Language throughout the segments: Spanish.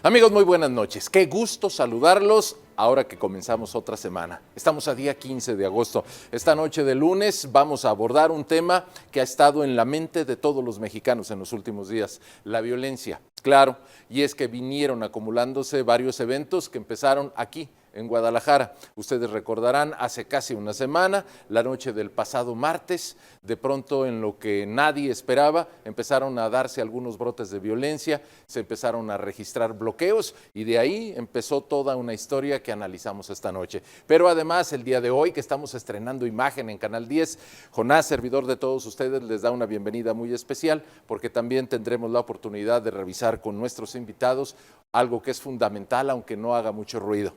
Amigos, muy buenas noches. Qué gusto saludarlos ahora que comenzamos otra semana. Estamos a día 15 de agosto. Esta noche de lunes vamos a abordar un tema que ha estado en la mente de todos los mexicanos en los últimos días, la violencia. Claro, y es que vinieron acumulándose varios eventos que empezaron aquí, en Guadalajara. Ustedes recordarán, hace casi una semana, la noche del pasado martes, de pronto en lo que nadie esperaba, empezaron a darse algunos brotes de violencia, se empezaron a registrar bloqueos y de ahí empezó toda una historia que analizamos esta noche. Pero además, el día de hoy, que estamos estrenando imagen en Canal 10, Jonás, servidor de todos ustedes, les da una bienvenida muy especial porque también tendremos la oportunidad de revisar con nuestros invitados algo que es fundamental, aunque no haga mucho ruido: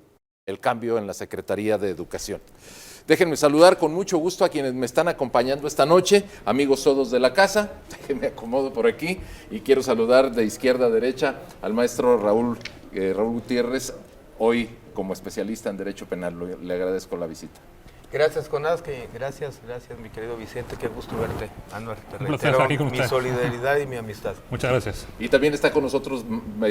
el cambio en la Secretaría de Educación. Déjenme saludar con mucho gusto a quienes me están acompañando esta noche, amigos todos de la casa. Déjenme acomodo por aquí y quiero saludar de izquierda a derecha al maestro Raúl Gutiérrez, hoy como especialista en Derecho Penal. Le agradezco la visita. Gracias, Jonás, gracias, mi querido Vicente, qué gusto verte. Anuar, te reitero mi solidaridad y mi amistad. Muchas gracias. Y también está con nosotros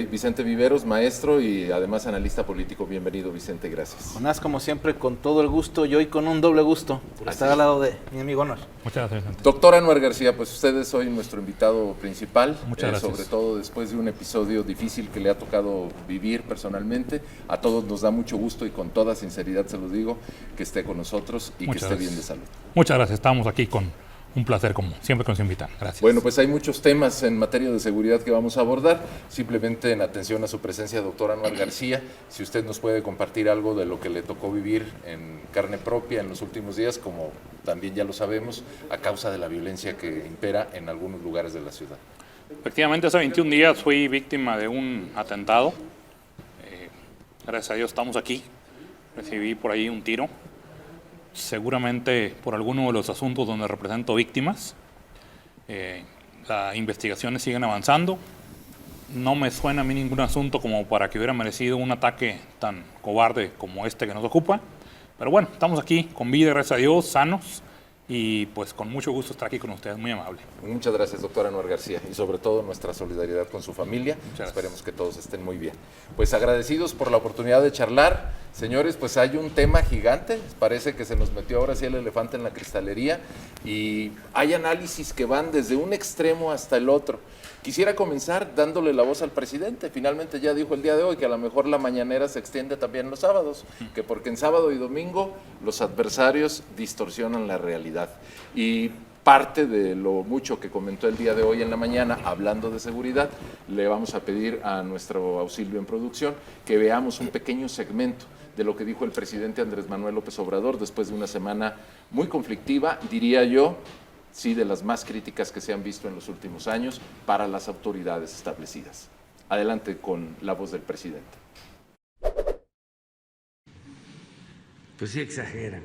Vicente Viveros, maestro y además analista político. Bienvenido, Vicente, gracias. Jonás, como siempre, con todo el gusto y hoy con un doble gusto por estar al lado de mi amigo Anuar. Muchas gracias, Vicente. Doctor Anuar García, pues usted es hoy nuestro invitado principal. Muchas gracias. Sobre todo después de un episodio difícil que le ha tocado vivir personalmente. A todos nos da mucho gusto y con toda sinceridad se los digo, que esté con nosotros y que esté bien de salud. Muchas gracias, estamos aquí con un placer como siempre que nos invitan. Gracias. Bueno, pues hay muchos temas en materia de seguridad que vamos a abordar. Simplemente en atención a su presencia, doctor Anuar García, si usted nos puede compartir algo de lo que le tocó vivir en carne propia en los últimos días, como también ya lo sabemos, a causa de la violencia que impera en algunos lugares de la ciudad. Efectivamente, hace 21 días fui víctima de un atentado. Gracias a Dios estamos aquí. Recibí por ahí un tiro, seguramente por alguno de los asuntos donde represento víctimas. Las investigaciones siguen avanzando. No me suena a mí ningún asunto como para que hubiera merecido un ataque tan cobarde como este que nos ocupa. Pero bueno, estamos aquí con vida, gracias a Dios, sanos. Y pues con mucho gusto estar aquí con ustedes, muy amable. Muchas gracias, doctor Anuar García, y sobre todo nuestra solidaridad con su familia. Esperemos que todos estén muy bien. Pues agradecidos por la oportunidad de charlar. Señores, pues hay un tema gigante, parece que se nos metió ahora sí el elefante en la cristalería y hay análisis que van desde un extremo hasta el otro. Quisiera comenzar dándole la voz al presidente. Finalmente ya dijo el día de hoy que a lo mejor la mañanera se extiende también los sábados, que porque en sábado y domingo los adversarios distorsionan la realidad. Y parte de lo mucho que comentó el día de hoy en la mañana, hablando de seguridad, le vamos a pedir a nuestro auxilio en producción que veamos un pequeño segmento de lo que dijo el presidente Andrés Manuel López Obrador después de una semana muy conflictiva, diría yo, sí, de las más críticas que se han visto en los últimos años para las autoridades establecidas. Adelante con la voz del presidente. Pues sí, exageran.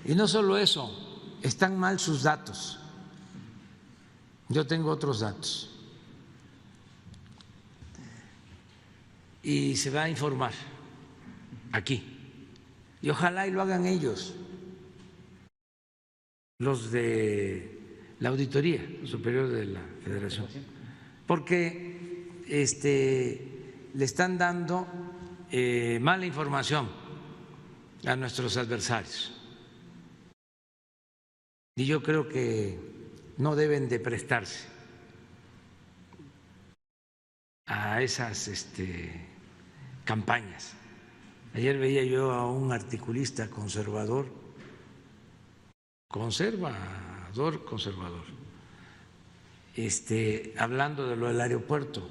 Y no solo eso, están mal sus datos. Yo tengo otros datos. Y se va a informar aquí. Y ojalá y lo hagan ellos, los de la Auditoría Superior de la Federación, porque le están dando mala información a nuestros adversarios. Y yo creo que no deben de prestarse a esas campañas. Ayer veía yo a un articulista conservador, hablando de lo del aeropuerto,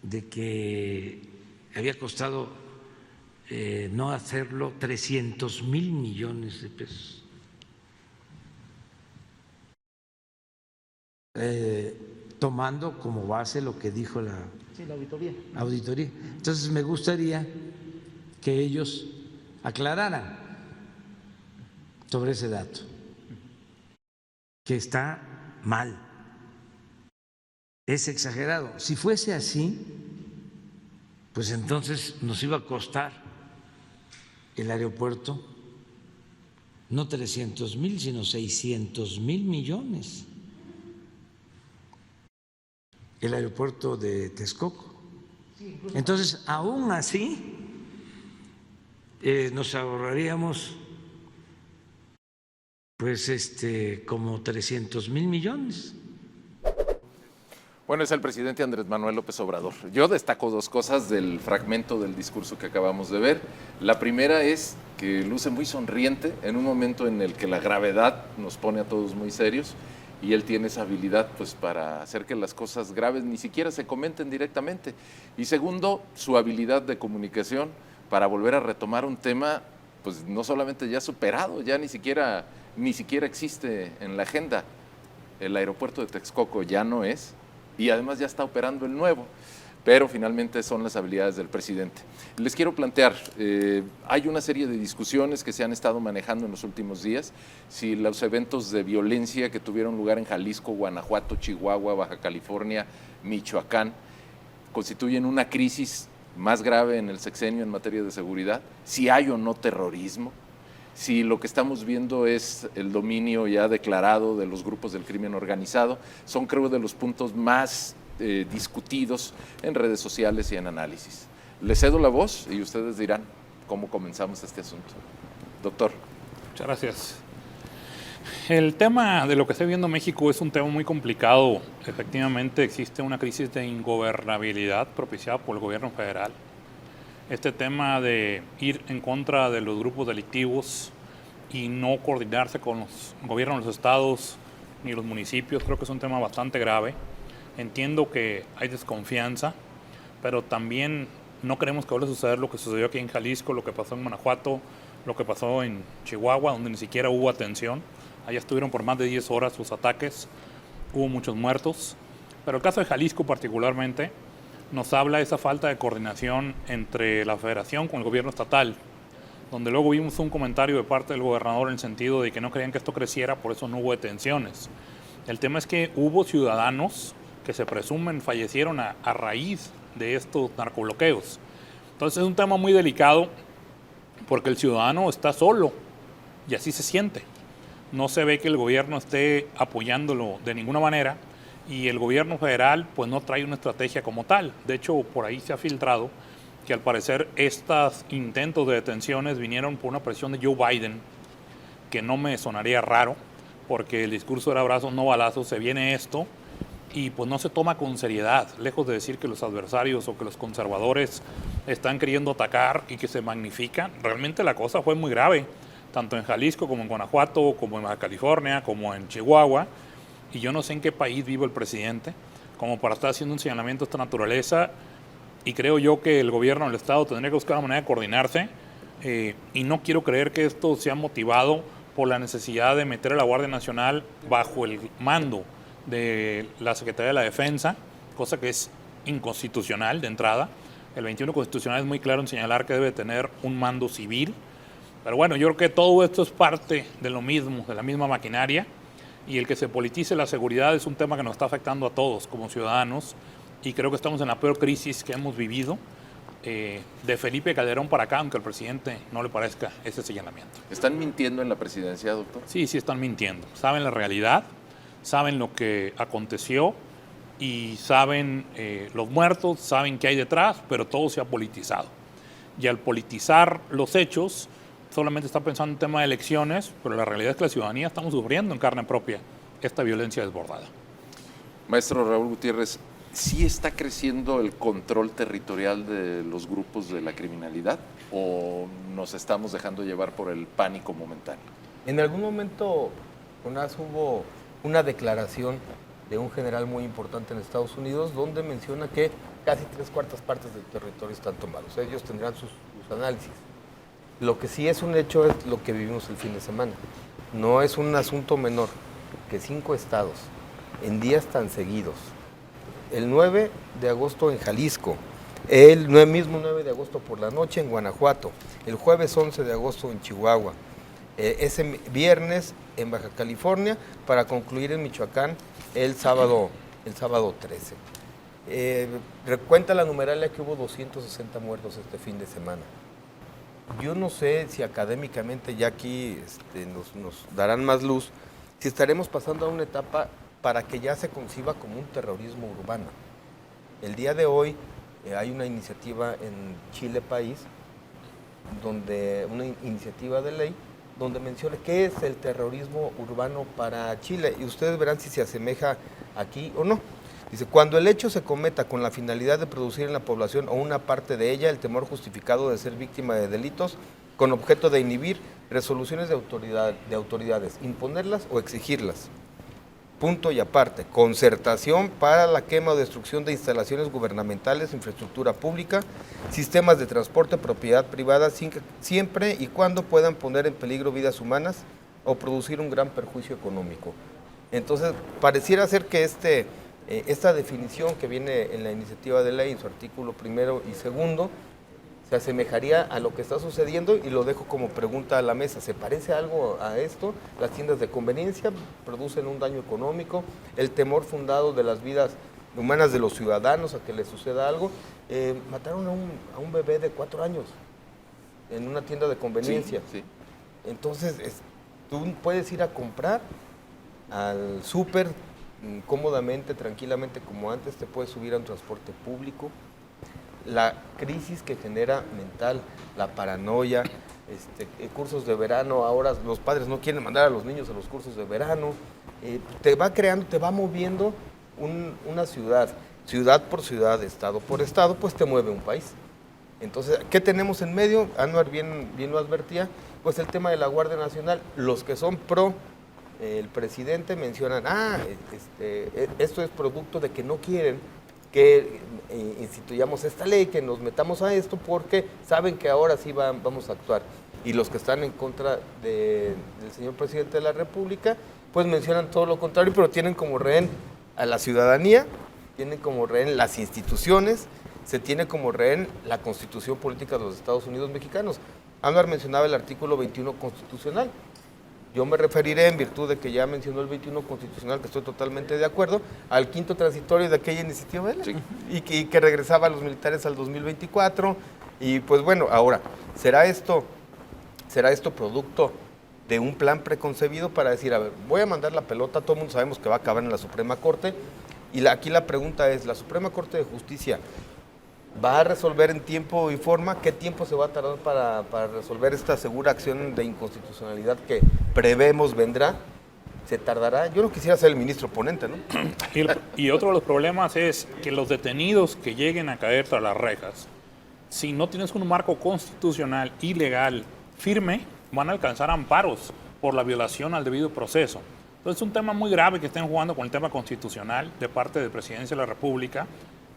de que había costado no hacerlo 300,000 millones de pesos. Tomando como base lo que dijo la auditoría. Entonces me gustaría que ellos aclararan sobre ese dato, que está mal, es exagerado. Si fuese así, pues entonces nos iba a costar el aeropuerto no 300,000, sino 600,000 millones. El aeropuerto de Texcoco, Entonces, aún así, nos ahorraríamos pues como 300,000 millones. Bueno, es el presidente Andrés Manuel López Obrador. Yo destaco dos cosas del fragmento del discurso que acabamos de ver. La primera es que luce muy sonriente en un momento en el que la gravedad nos pone a todos muy serios y él tiene esa habilidad pues para hacer que las cosas graves ni siquiera se comenten directamente. Y segundo, su habilidad de comunicación para volver a retomar un tema pues no solamente ya superado, ya ni siquiera existe en la agenda. El aeropuerto de Texcoco ya no es, y además ya está operando el nuevo, pero finalmente son las habilidades del presidente. Les quiero plantear, hay una serie de discusiones que se han estado manejando en los últimos días, si los eventos de violencia que tuvieron lugar en Jalisco, Guanajuato, Chihuahua, Baja California, Michoacán, constituyen una crisis más grave en el sexenio en materia de seguridad, si hay o no terrorismo, si lo que estamos viendo es el dominio ya declarado de los grupos del crimen organizado, son creo de los puntos más discutidos en redes sociales y en análisis. Les cedo la voz y ustedes dirán cómo comenzamos este asunto. Doctor. Muchas gracias. El tema de lo que está viviendo México es un tema muy complicado. Efectivamente existe una crisis de ingobernabilidad propiciada por el gobierno federal. Este tema de ir en contra de los grupos delictivos y no coordinarse con los gobiernos de los estados ni los municipios, creo que es un tema bastante grave. Entiendo que hay desconfianza, pero también no queremos que vuelva a suceder lo que sucedió aquí en Jalisco, lo que pasó en Guanajuato, lo que pasó en Chihuahua, donde ni siquiera hubo atención. Allá estuvieron por más de 10 horas los ataques, hubo muchos muertos. Pero el caso de Jalisco particularmente nos habla de esa falta de coordinación entre la federación con el gobierno estatal, donde luego vimos un comentario de parte del gobernador en el sentido de que no querían que esto creciera, por eso no hubo detenciones. El tema es que hubo ciudadanos que se presumen fallecieron a raíz de estos narcobloqueos. Entonces es un tema muy delicado porque el ciudadano está solo y así se siente. No se ve que el gobierno esté apoyándolo de ninguna manera y el gobierno federal pues no trae una estrategia como tal. De hecho, por ahí se ha filtrado que al parecer estos intentos de detenciones vinieron por una presión de Joe Biden, que no me sonaría raro, porque el discurso era abrazos no balazos, se viene esto y pues no se toma con seriedad, lejos de decir que los adversarios o que los conservadores están queriendo atacar y que se magnifican. Realmente la cosa fue muy grave, tanto en Jalisco como en Guanajuato, como en Baja California, como en Chihuahua, y yo no sé en qué país vive el presidente como para estar haciendo un señalamiento de esta naturaleza, y creo yo que el gobierno del estado tendría que buscar una manera de coordinarse, y no quiero creer que esto sea motivado por la necesidad de meter a la Guardia Nacional bajo el mando de la Secretaría de la Defensa, cosa que es inconstitucional de entrada. El 21 constitucional es muy claro en señalar que debe tener un mando civil, pero bueno, yo creo que todo esto es parte de lo mismo, de la misma maquinaria, y el que se politice la seguridad es un tema que nos está afectando a todos como ciudadanos, y creo que estamos en la peor crisis que hemos vivido de Felipe Calderón para acá, aunque al presidente no le parezca ese señalamiento. ¿Están mintiendo en la presidencia, doctor? Sí, sí están mintiendo. Saben la realidad, saben lo que aconteció y saben los muertos, saben qué hay detrás, pero todo se ha politizado. Y al politizar los hechos, solamente está pensando en tema de elecciones, pero la realidad es que la ciudadanía estamos sufriendo en carne propia esta violencia desbordada. Maestro Raúl Gutiérrez, ¿sí está creciendo el control territorial de los grupos de la criminalidad o nos estamos dejando llevar por el pánico momentáneo? En algún momento, Jonás, hubo una declaración de un general muy importante en Estados Unidos donde menciona que casi 3/4 partes del territorio están tomados. Ellos tendrán sus análisis. Lo que sí es un hecho es lo que vivimos el fin de semana. No es un asunto menor que 5 estados en días tan seguidos. El 9 de agosto en Jalisco, el mismo 9 de agosto por la noche en Guanajuato, el jueves 11 de agosto en Chihuahua, ese viernes en Baja California, para concluir en Michoacán el sábado 13. Recuenta la numeralia que hubo 260 muertos este fin de semana. Yo no sé si académicamente ya aquí nos darán más luz, si estaremos pasando a una etapa para que ya se conciba como un terrorismo urbano. El día de hoy hay una iniciativa en Chile País, una iniciativa de ley, donde menciona qué es el terrorismo urbano para Chile, y ustedes verán si se asemeja aquí o no. Dice, cuando el hecho se cometa con la finalidad de producir en la población o una parte de ella el temor justificado de ser víctima de delitos, con objeto de inhibir resoluciones de autoridades, imponerlas o exigirlas. Punto y aparte, concertación para la quema o destrucción de instalaciones gubernamentales, infraestructura pública, sistemas de transporte, propiedad privada, siempre y cuando puedan poner en peligro vidas humanas o producir un gran perjuicio económico. Entonces, pareciera ser que esta definición que viene en la iniciativa de ley, en su artículo 1 y 2, se asemejaría a lo que está sucediendo, y lo dejo como pregunta a la mesa. ¿Se parece algo a esto? Las tiendas de conveniencia producen un daño económico, el temor fundado de las vidas humanas de los ciudadanos a que les suceda algo. Mataron a un bebé de 4 años en una tienda de conveniencia. Sí, sí. Entonces, tú puedes ir a comprar al súper cómodamente, tranquilamente, como antes, te puedes subir a un transporte público. La crisis que genera mental, la paranoia, cursos de verano, ahora los padres no quieren mandar a los niños a los cursos de verano, te va creando, te va moviendo una ciudad por ciudad, estado por estado, pues te mueve un país. Entonces, ¿qué tenemos en medio? Anwar bien lo advertía, pues el tema de la Guardia Nacional. Los que son pro el presidente mencionan, esto es producto de que no quieren que instituyamos esta ley, que nos metamos a esto, porque saben que ahora sí vamos a actuar. Y los que están en contra del señor presidente de la República, pues mencionan todo lo contrario, pero tienen como rehén a la ciudadanía, tienen como rehén las instituciones, se tiene como rehén la Constitución Política de los Estados Unidos Mexicanos. Anwar mencionaba el artículo 21 constitucional. Yo me referiré, en virtud de que ya mencionó el 21 constitucional, que estoy totalmente de acuerdo, al quinto transitorio de aquella iniciativa de ley, sí. y que regresaba a los militares al 2024. Y pues bueno, ahora, ¿será esto producto de un plan preconcebido para decir, a ver, voy a mandar la pelota, todo el mundo sabemos que va a acabar en la Suprema Corte, y aquí la pregunta es, ¿la Suprema Corte de Justicia va a resolver en tiempo y forma? ¿Qué tiempo se va a tardar para resolver esta segura acción de inconstitucionalidad que prevemos vendrá? ¿Se tardará? Yo no quisiera ser el ministro ponente, ¿no? Y otro de los problemas es que los detenidos que lleguen a caer tras las rejas, si no tienes un marco constitucional y legal firme, van a alcanzar amparos por la violación al debido proceso. Entonces es un tema muy grave que estén jugando con el tema constitucional de parte de la Presidencia de la República.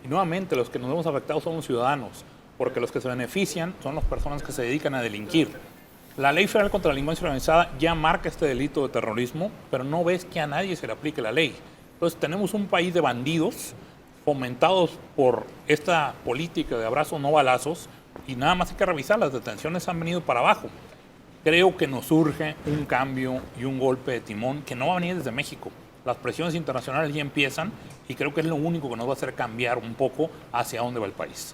Y nuevamente los que nos vemos afectados son los ciudadanos, porque los que se benefician son las personas que se dedican a delinquir. La Ley Federal contra la Delincuencia Organizada ya marca este delito de terrorismo, pero no ves que a nadie se le aplique la ley. Entonces tenemos un país de bandidos fomentados por esta política de abrazos no balazos, y nada más hay que revisar, las detenciones han venido para abajo. Creo que nos surge un cambio y un golpe de timón que no va a venir desde México. Las presiones internacionales ya empiezan, y creo que es lo único que nos va a hacer cambiar un poco hacia dónde va el país.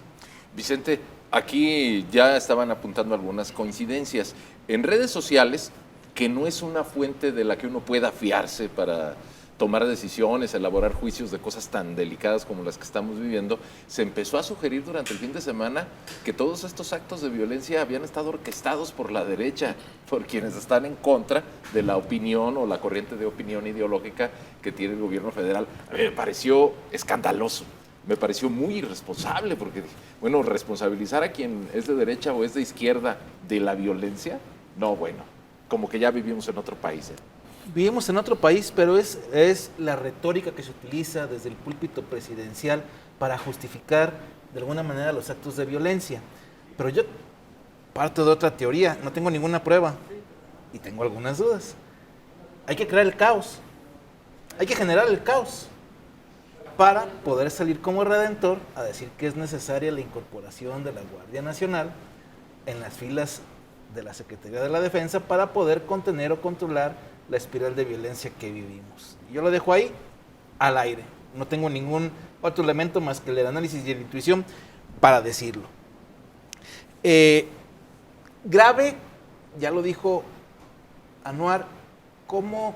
Vicente, aquí ya estaban apuntando algunas coincidencias. En redes sociales, que no es una fuente de la que uno pueda fiarse para tomar decisiones, elaborar juicios de cosas tan delicadas como las que estamos viviendo, se empezó a sugerir durante el fin de semana que todos estos actos de violencia habían estado orquestados por la derecha, por quienes están en contra de la opinión o la corriente de opinión ideológica que tiene el gobierno federal. A mí me pareció escandaloso, me pareció muy irresponsable, porque, bueno, responsabilizar a quien es de derecha o es de izquierda de la violencia, no, bueno, como que ya vivimos en otro país, ¿eh? Vivimos en otro país, pero es la retórica que se utiliza desde el púlpito presidencial para justificar de alguna manera los actos de violencia. Pero yo parto de otra teoría, no tengo ninguna prueba y tengo algunas dudas. Hay que crear el caos, hay que generar el caos para poder salir como redentor a decir que es necesaria la incorporación de la Guardia Nacional en las filas de la Secretaría de la Defensa para poder contener o controlar la espiral de violencia que vivimos. Yo lo dejo ahí, al aire. No tengo ningún otro elemento más que el análisis y la intuición para decirlo. Grave, ya lo dijo Anwar, cómo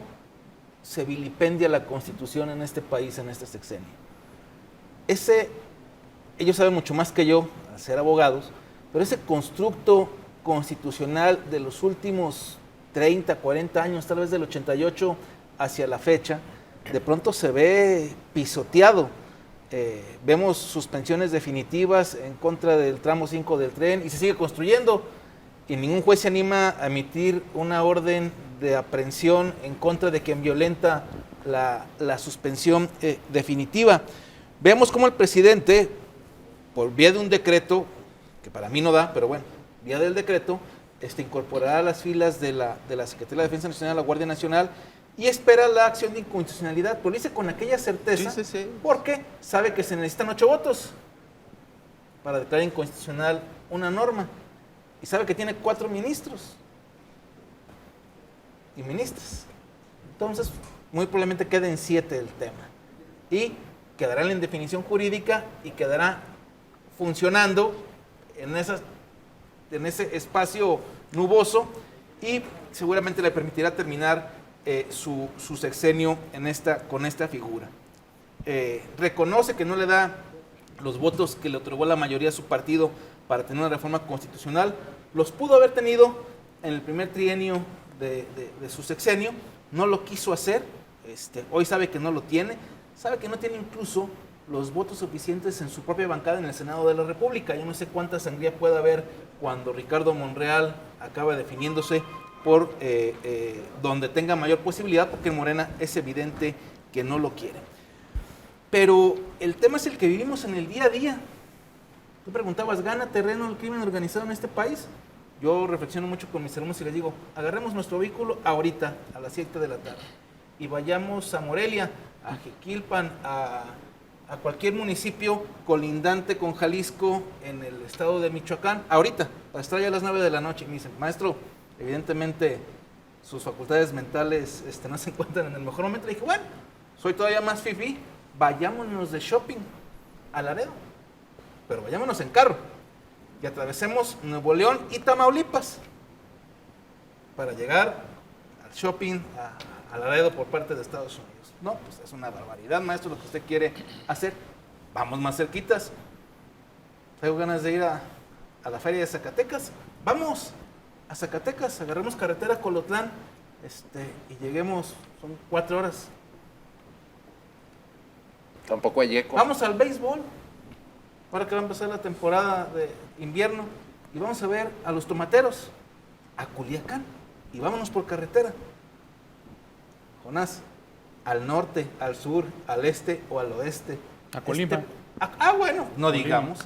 se vilipendia la Constitución en este país, en este sexenio. Ese ellos saben mucho más que yo, al ser abogados, pero ese constructo constitucional de los últimos 30, 40 años, tal vez del 88 hacia la fecha, de pronto se ve pisoteado. Vemos suspensiones definitivas en contra del tramo 5 del tren y se sigue construyendo y ningún juez se anima a emitir una orden de aprehensión en contra de quien violenta la suspensión definitiva. Vemos cómo el presidente, por vía de un decreto, que para mí no da, pero bueno, vía del decreto, incorporará a las filas de la Secretaría de la Defensa Nacional, la Guardia Nacional, y espera la acción de inconstitucionalidad, pero lo dice con aquella certeza, porque sabe que se necesitan 8 votos para declarar inconstitucional una norma, y sabe que tiene 4 ministros y ministras. Entonces, muy probablemente quede en 7 el tema, y quedará en la indefinición jurídica y quedará funcionando en ese espacio nuboso, y seguramente le permitirá terminar su sexenio con esta figura. Reconoce que no le da los votos que le otorgó la mayoría a su partido para tener una reforma constitucional. Los pudo haber tenido en el primer trienio de su sexenio, no lo quiso hacer. Hoy sabe que no lo tiene, sabe que no tiene incluso los votos suficientes en su propia bancada en el Senado de la República. Yo no sé cuánta sangría puede haber cuando Ricardo Monreal acaba definiéndose por donde tenga mayor posibilidad, porque en Morena es evidente que no lo quiere. Pero el tema es el que vivimos en el día a día. Tú preguntabas, ¿gana terreno el crimen organizado en este país? Yo reflexiono mucho con mis hermanos y les digo, agarremos nuestro vehículo ahorita, a las 7 de la tarde, y vayamos a Morelia, a Jiquilpan, a cualquier municipio colindante con Jalisco en el estado de Michoacán, ahorita, para estar ya a las 9 de la noche. Y me dicen, maestro, evidentemente sus facultades mentales no se encuentran en el mejor momento. Le dije, bueno, soy todavía más fifí, vayámonos de shopping a Laredo, pero vayámonos en carro y atravesemos Nuevo León y Tamaulipas para llegar al shopping a Laredo por parte de Estados Unidos. No, pues es una barbaridad, maestro, lo que usted quiere hacer. Vamos más cerquitas. Tengo ganas de ir a la feria de Zacatecas. Vamos a Zacatecas, agarremos carretera Colotlán y lleguemos, son 4 horas. Tampoco hay eco. Vamos al béisbol, ahora que va a empezar la temporada de invierno, y vamos a ver a los tomateros, a Culiacán, y vámonos por carretera. Jonás, al norte, al sur, al este o al oeste. A Colima. Bueno, no Colima. digamos.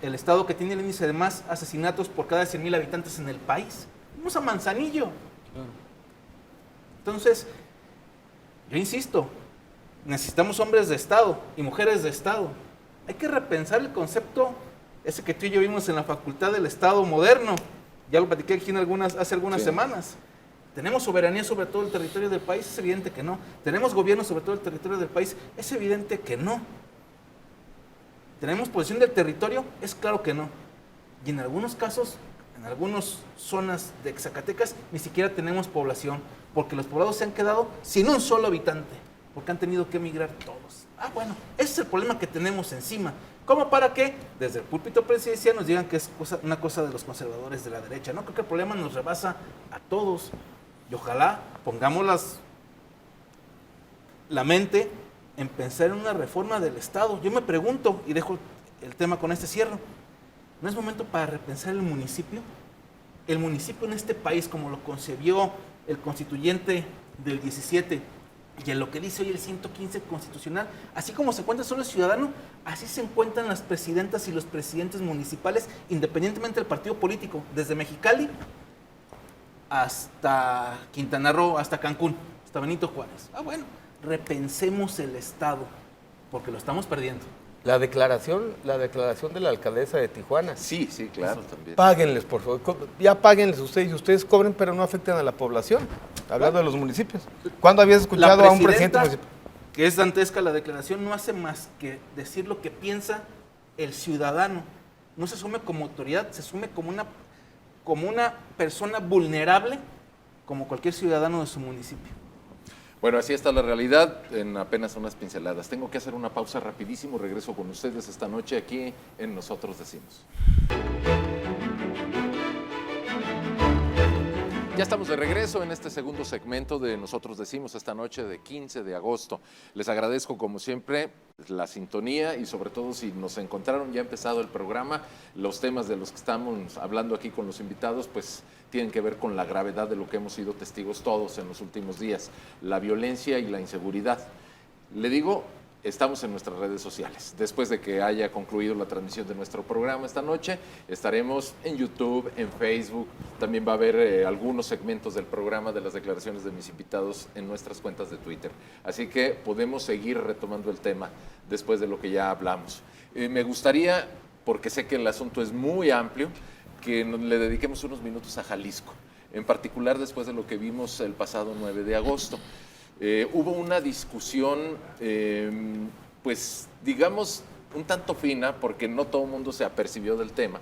El estado que tiene el índice de más asesinatos por cada 100,000 habitantes en el país. Vamos a Manzanillo. Entonces, yo insisto, necesitamos hombres de Estado y mujeres de Estado. Hay que repensar el concepto ese que tú y yo vimos en la Facultad del Estado moderno. Ya lo platiqué aquí hace algunas semanas. ¿Tenemos soberanía sobre todo el territorio del país? Es evidente que no. ¿Tenemos gobierno sobre todo el territorio del país? Es evidente que no. ¿Tenemos posesión del territorio? Es claro que no. Y en algunos casos, en algunas zonas de Zacatecas, ni siquiera tenemos población, porque los poblados se han quedado sin un solo habitante, porque han tenido que emigrar todos. Bueno, ese es el problema que tenemos encima. ¿Cómo para que desde el púlpito presidencial nos digan que es una cosa de los conservadores de la derecha? No, creo que el problema nos rebasa a todos. Y ojalá pongamos la mente en pensar en una reforma del Estado. Yo me pregunto, y dejo el tema con este cierre, ¿no es momento para repensar el municipio? El municipio en este país, como lo concebió el constituyente del 17 y en lo que dice hoy el 115 constitucional, así como se encuentra solo el ciudadano, así se encuentran las presidentas y los presidentes municipales, independientemente del partido político, desde Mexicali hasta Quintana Roo, hasta Cancún, hasta Benito Juárez. Bueno, repensemos el Estado, porque lo estamos perdiendo. La declaración de la alcaldesa de Tijuana. Sí, claro, también. Páguenles, por favor. Ya páguenles ustedes y ustedes cobren, pero no afecten a la población. Hablando de los municipios. ¿Cuándo habías escuchado a un presidente municipal? Que es dantesca la declaración, no hace más que decir lo que piensa el ciudadano. No se asume como autoridad, se asume como una persona vulnerable, como cualquier ciudadano de su municipio. Bueno, así está la realidad en apenas unas pinceladas. Tengo que hacer una pausa rapidísimo, regreso con ustedes esta noche aquí en Nosotros Decimos. Ya estamos de regreso en este segundo segmento de Nosotros Decimos esta noche de 15 de agosto. Les agradezco como siempre la sintonía y sobre todo si nos encontraron ya empezado el programa, los temas de los que estamos hablando aquí con los invitados pues tienen que ver con la gravedad de lo que hemos sido testigos todos en los últimos días, la violencia y la inseguridad. Le digo, estamos en nuestras redes sociales. Después de que haya concluido la transmisión de nuestro programa esta noche, estaremos en YouTube, en Facebook. También va a haber algunos segmentos del programa de las declaraciones de mis invitados en nuestras cuentas de Twitter. Así que podemos seguir retomando el tema después de lo que ya hablamos. Me gustaría, porque sé que el asunto es muy amplio, que le dediquemos unos minutos a Jalisco, en particular después de lo que vimos el pasado 9 de agosto. Hubo una discusión, pues digamos, un tanto fina, porque no todo el mundo se apercibió del tema.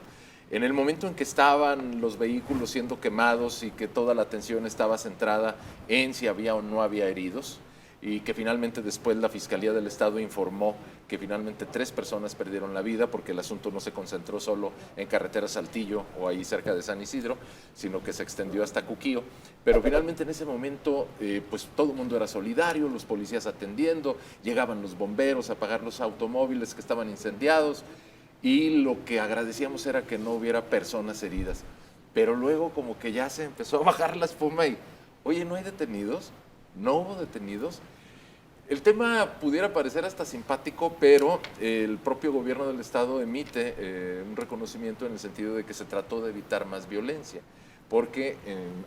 En el momento en que estaban los vehículos siendo quemados y que toda la atención estaba centrada en si había o no había heridos, y que finalmente después la Fiscalía del Estado informó que finalmente 3 personas perdieron la vida porque el asunto no se concentró solo en carretera Saltillo o ahí cerca de San Isidro, sino que se extendió hasta Cuquío. Pero finalmente en ese momento pues todo el mundo era solidario, los policías atendiendo, llegaban los bomberos a apagar los automóviles que estaban incendiados y lo que agradecíamos era que no hubiera personas heridas. Pero luego como que ya se empezó a bajar la espuma y, oye, ¿no hay detenidos? ¿No hubo detenidos? El tema pudiera parecer hasta simpático, pero el propio gobierno del estado emite un reconocimiento en el sentido de que se trató de evitar más violencia, porque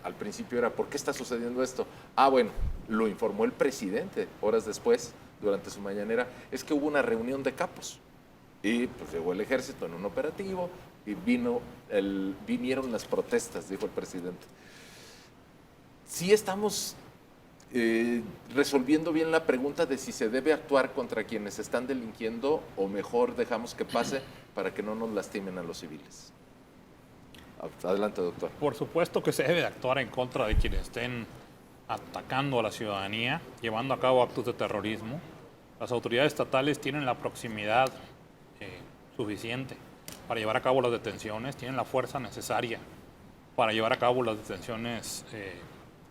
al principio era, ¿por qué está sucediendo esto? Ah, bueno, lo informó el presidente horas después, durante su mañanera, es que hubo una reunión de capos y pues llegó el ejército en un operativo y vinieron las protestas, dijo el presidente. Sí estamos resolviendo bien la pregunta de si se debe actuar contra quienes están delinquiendo o mejor dejamos que pase para que no nos lastimen a los civiles. Adelante, doctor. Por supuesto que se debe actuar en contra de quienes estén atacando a la ciudadanía, llevando a cabo actos de terrorismo. Las autoridades estatales tienen la proximidad suficiente para llevar a cabo las detenciones, tienen la fuerza necesaria para llevar a cabo las detenciones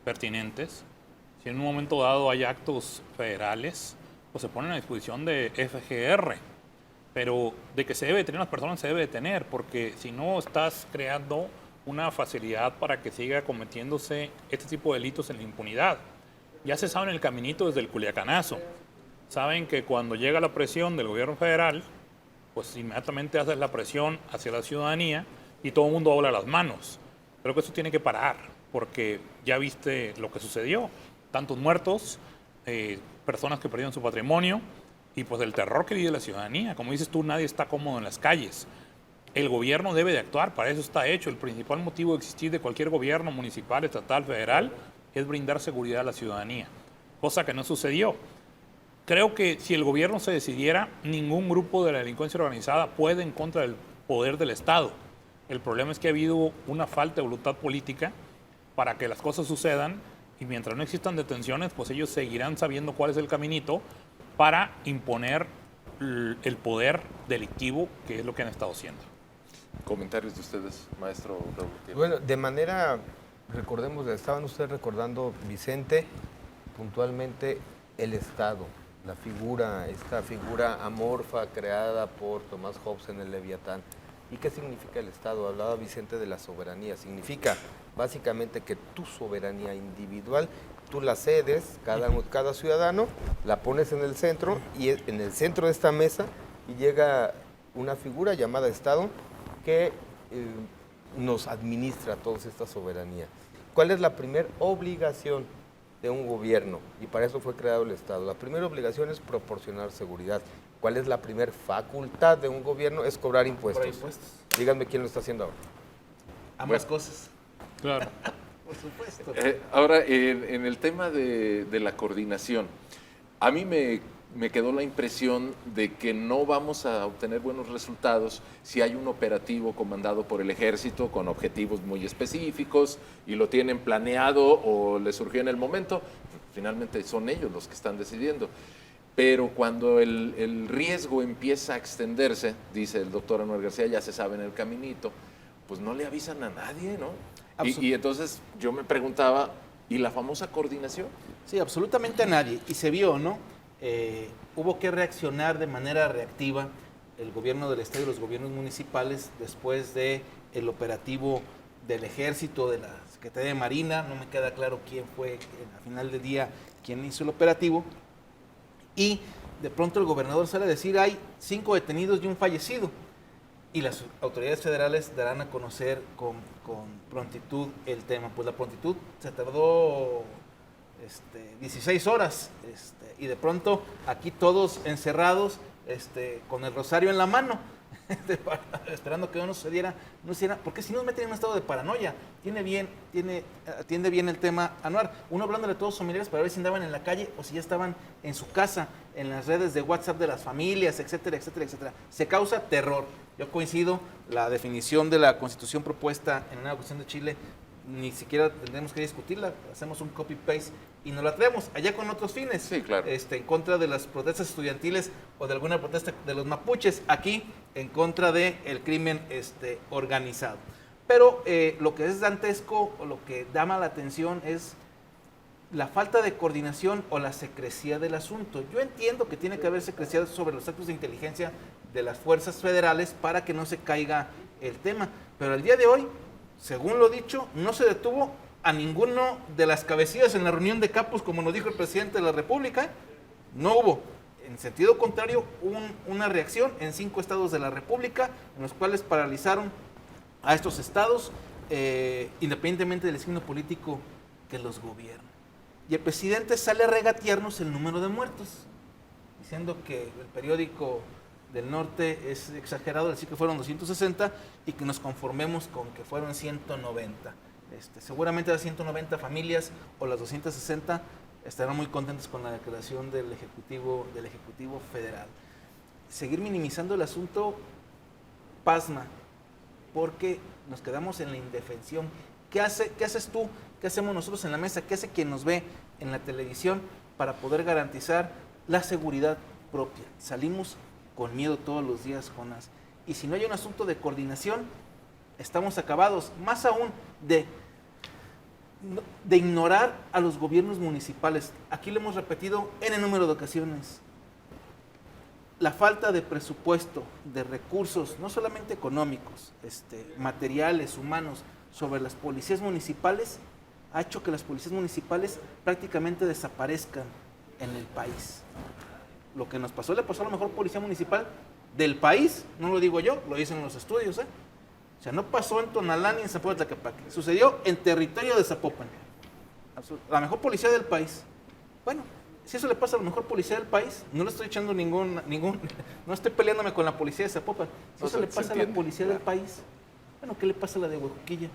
pertinentes. Si en un momento dado hay actos federales, pues se ponen a disposición de FGR. Pero de que se debe detener a las personas, se debe detener, porque si no estás creando una facilidad para que siga cometiéndose este tipo de delitos en la impunidad. Ya se sabe en el caminito desde el Culiacanazo. Saben que cuando llega la presión del gobierno federal, pues inmediatamente haces la presión hacia la ciudadanía y todo el mundo dobla las manos. Creo que eso tiene que parar, porque ya viste lo que sucedió. Tantos muertos, personas que perdieron su patrimonio y pues el terror que vive la ciudadanía. Como dices tú, nadie está cómodo en las calles. El gobierno debe de actuar, para eso está hecho. El principal motivo de existir de cualquier gobierno municipal, estatal, federal, es brindar seguridad a la ciudadanía, cosa que no sucedió. Creo que si el gobierno se decidiera, ningún grupo de la delincuencia organizada puede en contra del poder del Estado. El problema es que ha habido una falta de voluntad política para que las cosas sucedan. Y mientras no existan detenciones, pues ellos seguirán sabiendo cuál es el caminito para imponer el poder delictivo, que es lo que han estado haciendo. Comentarios de ustedes, maestro Raúl. Bueno, de manera, recordemos, estaban ustedes recordando, Vicente, puntualmente el Estado, esta figura amorfa creada por Thomas Hobbes en el Leviatán. ¿Y qué significa el Estado? Hablaba Vicente de la soberanía. Significa básicamente que tu soberanía individual, tú la cedes, cada ciudadano, la pones en el centro y en el centro de esta mesa y llega una figura llamada Estado que nos administra toda esta soberanía. ¿Cuál es la primera obligación de un gobierno? Y para eso fue creado el Estado. La primera obligación es proporcionar seguridad. ¿Cuál es la primera facultad de un gobierno? Es cobrar impuestos. Cobrar impuestos. Díganme quién lo está haciendo ahora. Ambas cosas. Claro. Por supuesto. Ahora, en el tema de la coordinación, a mí me quedó la impresión de que no vamos a obtener buenos resultados si hay un operativo comandado por el ejército con objetivos muy específicos y lo tienen planeado o les surgió en el momento. finalmente son ellos los que están decidiendo. Pero cuando el riesgo empieza a extenderse, dice el doctor Anuar García, ya se sabe en el caminito, pues no le avisan a nadie, ¿no? Y entonces yo me preguntaba, ¿y la famosa coordinación? Sí, absolutamente a nadie. Y se vio, ¿no? Hubo que reaccionar de manera reactiva el gobierno del Estado y los gobiernos municipales después de el operativo del Ejército, de la Secretaría de Marina. No me queda claro quién fue al final del día quien hizo el operativo. Y de pronto el gobernador sale a decir, hay 5 detenidos y un fallecido. Y las autoridades federales darán a conocer con prontitud el tema. Pues la prontitud se tardó 16 horas y de pronto aquí todos encerrados con el rosario en la mano, esperando que no sucediera, porque si nos meten en un estado de paranoia. Atiende bien el tema Anuar. Uno hablándole a todos sus familiares para ver si andaban en la calle o si ya estaban en su casa, en las redes de WhatsApp de las familias, etcétera, etcétera, etcétera. Se causa terror. Yo coincido, la definición de la Constitución propuesta en una Constitución de Chile ni siquiera tendremos que discutirla, hacemos un copy-paste y nos la traemos allá con otros fines. Sí, claro. En contra de las protestas estudiantiles o de alguna protesta de los mapuches, aquí en contra del crimen organizado. Pero lo que es dantesco o lo que llama la atención es la falta de coordinación o la secrecía del asunto. Yo entiendo que tiene que haber secrecía sobre los actos de inteligencia de las fuerzas federales para que no se caiga el tema, pero al día de hoy, según lo dicho, no se detuvo a ninguno de las cabecillas en la reunión de capos, como nos dijo el presidente de la República. No hubo. En sentido contrario, una reacción en 5 estados de la República, en los cuales paralizaron a estos estados, independientemente del signo político que los gobierna. Y el presidente sale a regatearnos el número de muertos, diciendo que el periódico del norte es exagerado, decir que fueron 260 y que nos conformemos con que fueron 190. Seguramente las 190 familias o las 260 estarán muy contentas con la declaración del Ejecutivo Federal. Seguir minimizando el asunto pasma, porque nos quedamos en la indefensión. ¿Qué haces tú? ¿Qué hacemos nosotros en la mesa? ¿Qué hace quien nos ve en la televisión para poder garantizar la seguridad propia? Salimos con miedo todos los días, Jonás. Y si no hay un asunto de coordinación, estamos acabados. Más aún de ignorar a los gobiernos municipales. Aquí lo hemos repetido en el número de ocasiones. La falta de presupuesto, de recursos, no solamente económicos, materiales, humanos, sobre las policías municipales, ha hecho que las policías municipales prácticamente desaparezcan en el país. Lo que nos pasó le pasó a la mejor policía municipal del país, no lo digo yo, lo dicen los estudios, O sea, no pasó en Tonalá ni en San Pedro de Tlaquepaque, sucedió en territorio de Zapopan. La mejor policía del país. Bueno, si eso le pasa a la mejor policía del país, no le estoy echando no estoy peleándome con la policía de Zapopan. Si eso le pasa a la policía del país, bueno, ¿qué le pasa a la de Huejuquilla?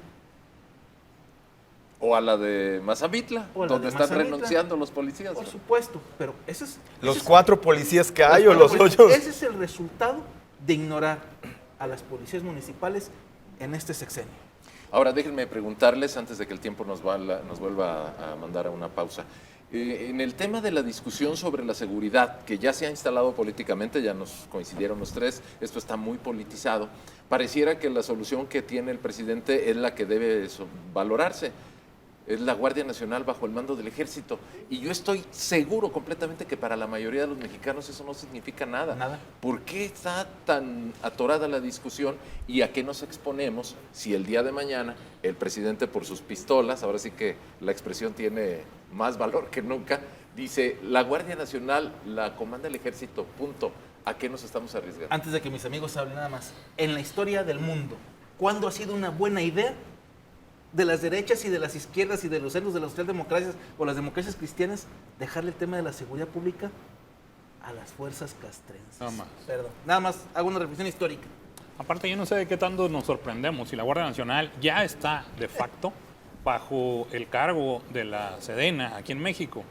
O a la de Mazamitla, donde están renunciando los policías. Por supuesto, pero los 4 policías que hay o los 8. Ese es el resultado de ignorar a las policías municipales en este sexenio. Ahora, déjenme preguntarles, antes de que el tiempo nos vuelva a mandar a una pausa. En el tema de la discusión sobre la seguridad, que ya se ha instalado políticamente, ya nos coincidieron los 3, esto está muy politizado, pareciera que la solución que tiene el presidente es la que debe valorarse. Es la Guardia Nacional bajo el mando del Ejército. Y yo estoy seguro completamente que para la mayoría de los mexicanos eso no significa nada. Nada. ¿Por qué está tan atorada la discusión y a qué nos exponemos si el día de mañana el presidente, por sus pistolas, ahora sí que la expresión tiene más valor que nunca, dice, la Guardia Nacional la comanda el Ejército, punto? ¿A qué nos estamos arriesgando? Antes de que mis amigos hablen nada más, en la historia del mundo, ¿cuándo ha sido una buena idea de las derechas y de las izquierdas y de los centros de las socialdemocracias o las democracias cristianas dejarle el tema de la seguridad pública a las fuerzas castrenses? Nada más. Perdón, nada más hago una reflexión histórica. Aparte, yo no sé de qué tanto nos sorprendemos si la Guardia Nacional ya está de facto bajo el cargo de la Sedena aquí en México.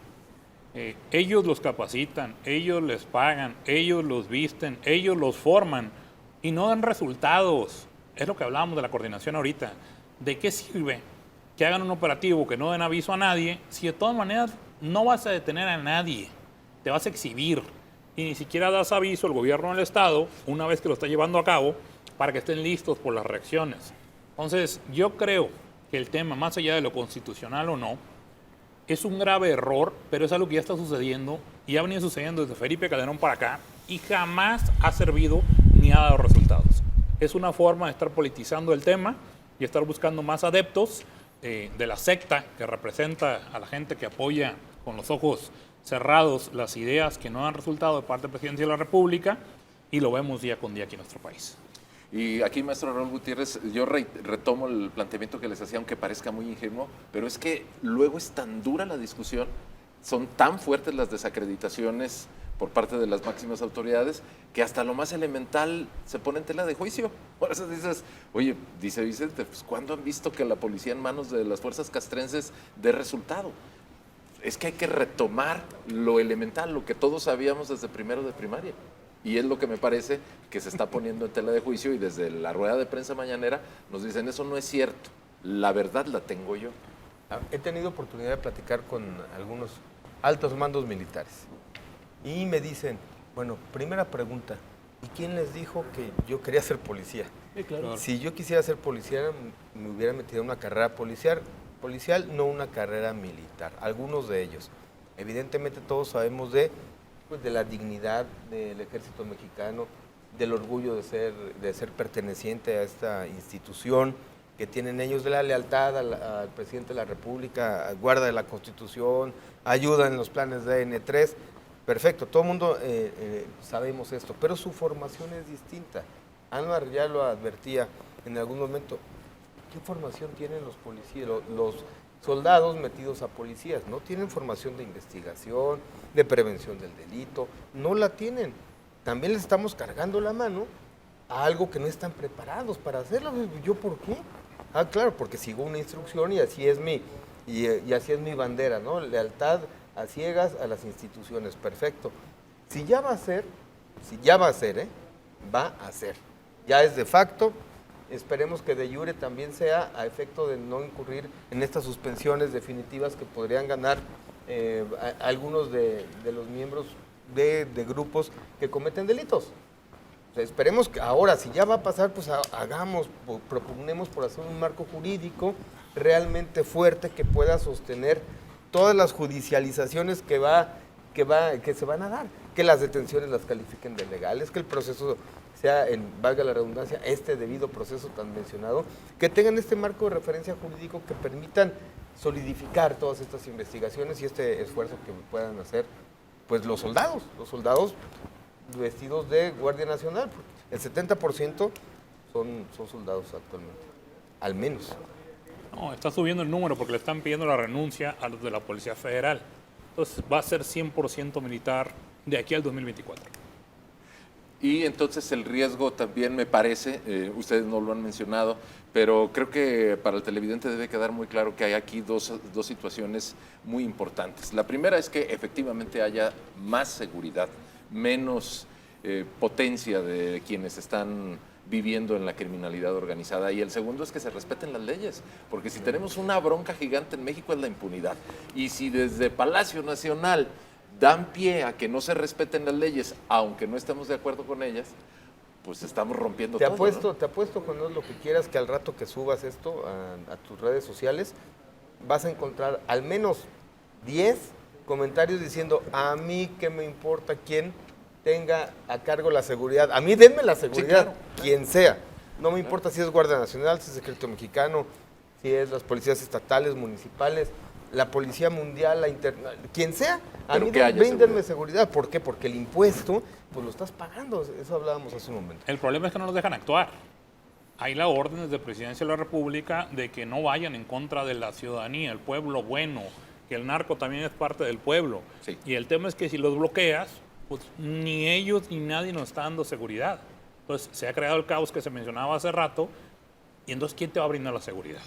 Ellos los capacitan, ellos les pagan, ellos los visten, ellos los forman y no dan resultados. Es lo que hablábamos de la coordinación ahorita. ¿De qué sirve que hagan un operativo que no den aviso a nadie si de todas maneras no vas a detener a nadie, te vas a exhibir. Y ni siquiera das aviso al gobierno del Estado, una vez que lo está llevando a cabo, para que estén listos por las reacciones. Entonces, yo creo que el tema, más allá de lo constitucional o no, es un grave error, pero es algo que ya está sucediendo y ha venido sucediendo desde Felipe Calderón para acá y jamás ha servido ni ha dado resultados. Es una forma de estar politizando el tema y estar buscando más adeptos de la secta que representa a la gente que apoya con los ojos cerrados las ideas que no han resultado de parte del presidente de la República, y lo vemos día con día aquí en nuestro país. Y aquí, maestro Raúl Gutiérrez, yo retomo el planteamiento que les hacía, aunque parezca muy ingenuo, pero es que luego es tan dura la discusión, son tan fuertes las desacreditaciones por parte de las máximas autoridades, que hasta lo más elemental se pone en tela de juicio. Por eso dices, oye, dice Vicente, pues ¿cuándo han visto que la policía en manos de las fuerzas castrenses dé resultado? Es que hay que retomar lo elemental, lo que todos sabíamos desde primero de primaria. Y es lo que me parece que se está poniendo en tela de juicio, y desde la rueda de prensa mañanera nos dicen, eso no es cierto, la verdad la tengo yo. He tenido oportunidad de platicar con algunos altos mandos militares y me dicen, bueno, primera pregunta, ¿y quién les dijo que yo quería ser policía? Sí, claro. Si yo quisiera ser policía, me hubiera metido en una carrera policial, no una carrera militar, algunos de ellos. Evidentemente todos sabemos de la dignidad del ejército mexicano, del orgullo de ser perteneciente a esta institución, que tienen ellos, de la lealtad al presidente de la República, guarda de la Constitución, ayuda en los planes de N3. Perfecto, todo el mundo sabemos esto, pero su formación es distinta. Anwar ya lo advertía en algún momento. ¿Qué formación tienen los policías, los soldados metidos a policías? No tienen formación de investigación, de prevención del delito, no la tienen. También les estamos cargando la mano a algo que no están preparados para hacerlo. ¿Yo por qué? Ah, claro, porque sigo una instrucción y así es así es mi bandera, ¿no? Lealtad a ciegas a las instituciones. Perfecto. Si ya va a ser, va a ser. Ya es de facto. Esperemos que de jure también sea a efecto de no incurrir en estas suspensiones definitivas que podrían ganar algunos de los miembros de grupos que cometen delitos. O sea, esperemos que ahora, si ya va a pasar, pues proponemos por hacer un marco jurídico realmente fuerte que pueda sostener todas las judicializaciones que se van a dar, que las detenciones las califiquen de legales, que el proceso sea, valga la redundancia, este debido proceso tan mencionado, que tengan este marco de referencia jurídico que permitan solidificar todas estas investigaciones y este esfuerzo que puedan hacer pues los soldados vestidos de Guardia Nacional. El 70% son soldados actualmente, al menos. No, está subiendo el número porque le están pidiendo la renuncia a los de la Policía Federal. Entonces va a ser 100% militar de aquí al 2024. Y entonces el riesgo también me parece, ustedes no lo han mencionado, pero creo que para el televidente debe quedar muy claro que hay aquí dos situaciones muy importantes. La primera es que efectivamente haya más seguridad, menos potencia de quienes están viviendo en la criminalidad organizada. Y el segundo es que se respeten las leyes, porque si tenemos una bronca gigante en México es la impunidad. Y si desde Palacio Nacional dan pie a que no se respeten las leyes, aunque no estemos de acuerdo con ellas, pues estamos rompiendo todo, ¿no? Te apuesto con lo que quieras, que al rato que subas esto a tus redes sociales, vas a encontrar al menos 10 comentarios diciendo, a mí qué me importa quién tenga a cargo la seguridad. A mí denme la seguridad, sí, claro, quien sea. No me importa si es Guardia Nacional, si es Ejército Mexicano, si es las policías estatales, municipales, la Policía Mundial, quien sea. A mí bríndenme seguridad. ¿Por qué? Porque el impuesto, pues lo estás pagando. Eso hablábamos hace un momento. El problema es que no nos dejan actuar. Hay la orden desde Presidencia de la República de que no vayan en contra de la ciudadanía, el pueblo bueno, que el narco también es parte del pueblo. Sí. Y el tema es que si los bloqueas, pues ni ellos ni nadie nos está dando seguridad. Entonces se ha creado el caos que se mencionaba hace rato, y entonces ¿quién te va a brindar la seguridad?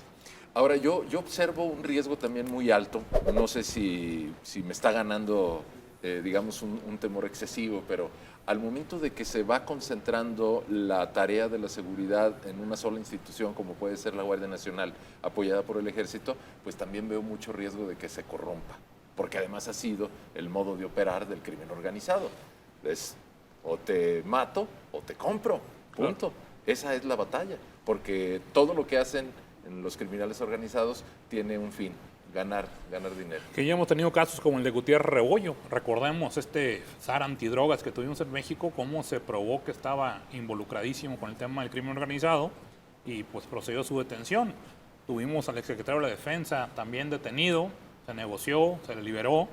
Ahora, yo observo un riesgo también muy alto, no sé si me está ganando, digamos, un temor excesivo, pero al momento de que se va concentrando la tarea de la seguridad en una sola institución, como puede ser la Guardia Nacional, apoyada por el Ejército, pues también veo mucho riesgo de que se corrompa. porque además ha sido el modo de operar del crimen organizado. Es o te mato o te compro, punto. Esa es la batalla, porque todo lo que hacen los criminales organizados tiene un fin: ganar dinero. Que ya hemos tenido casos como el de Gutiérrez Rebollo. Recordemos este SAR antidrogas que tuvimos en México, cómo se probó que estaba involucradísimo con el tema del crimen organizado y pues procedió su detención. Tuvimos al exsecretario de la Defensa también detenido, se negoció, se le liberó,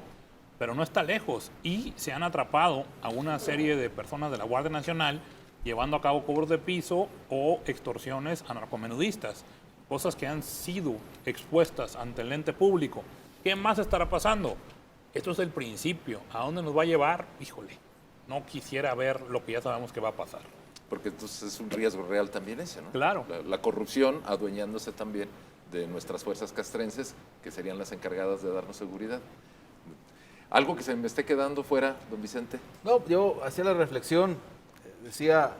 pero no está lejos. Y se han atrapado a una serie de personas de la Guardia Nacional llevando a cabo cobros de piso o extorsiones a narcomenudistas. Cosas que han sido expuestas ante el ente público. ¿Qué más estará pasando? Esto es el principio. ¿A dónde nos va a llevar? Híjole, no quisiera ver lo que ya sabemos que va a pasar. Porque entonces es un riesgo real también ese, ¿no? Claro. La corrupción adueñándose también de nuestras fuerzas castrenses, que serían las encargadas de darnos seguridad. ¿Algo que se me esté quedando fuera, don Vicente? No, yo hacía la reflexión, decía